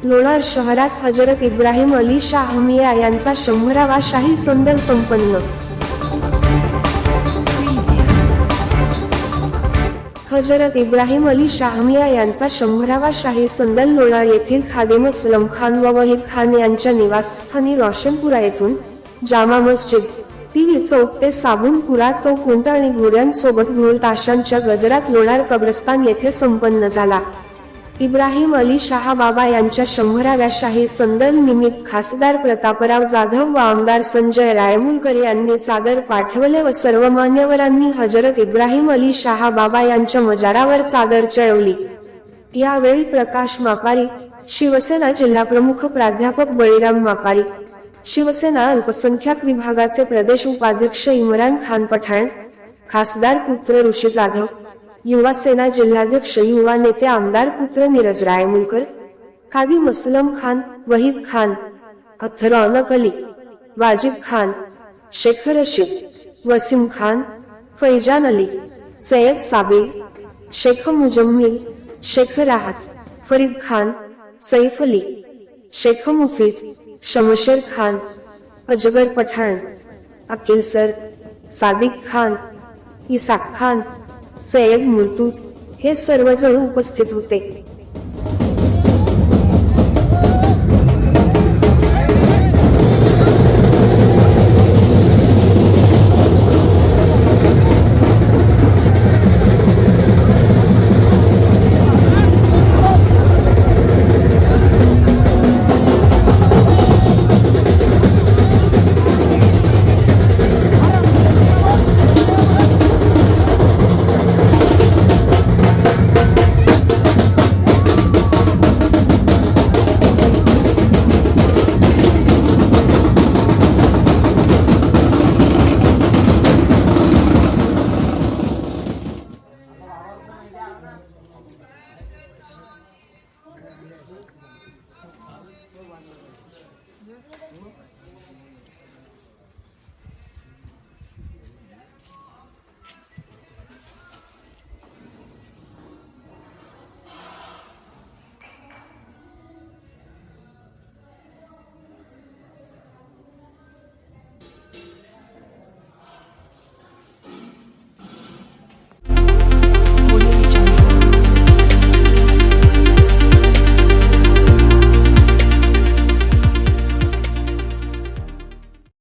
लोणार शहरात हजरत इब्राहिम अली शाह मियाँ यांचा 100वा शाही संदल संपन्न। हजरत इब्राहिम अली शाह मियाँ यांचा 100वा शाही संदल लोणार येथील खादिम असलम खान व वहीद खान यांच्या निवासस्थानी रोशनपुरा येथून जामा मस्जिद, टीव्ही चौक ते साबुनपुरा चौक उंट आणि घोड्यांसोबत ढोल ताशांच्या गजरात लोणार कब्रस्तान येथे संपन्न झाला। इब्राहिम अली शाह बाबा यांच्या 100व्या शाही संदल निमित्त खासदार प्रतापराव जाधव व आमदार संजय रायमुलकर यांनी चादर पाठवले व सर्व मान्यवरांनी हजरत इब्राहिम अली शाह बाबा यांच्या मजारावर चादर चढवली। यावेळी प्रकाश मापारी, शिवसेना जिल्हाप्रमुख प्राध्यापक बळीराम मापारी, शिवसेना अल्पसंख्याक विभागाचे प्रदेश उपाध्यक्ष इम्रान खान पठाण, खासदार पुत्र ऋषी जाधव, युवा सेना जिल्हाध्यक्ष युवा नेते आमदार पुत्र नीरज रायमुलकर, खादिम असलम खान, वहीद खान, अख्तर रौनक अली, वाजिद खान, शेख रशीद, वसीम खान, फैजान अली, सैयद साबिर, शेख मुजम्मिल, शेख राहत, फरीद खान, सैफ अली, शेख मुफीज, शमशेर खान, अजगर पठाण, अकील सर, सादिक खान, इसाक खान, सैयद मुर्तुज हे सर्वजण उपस्थित होते।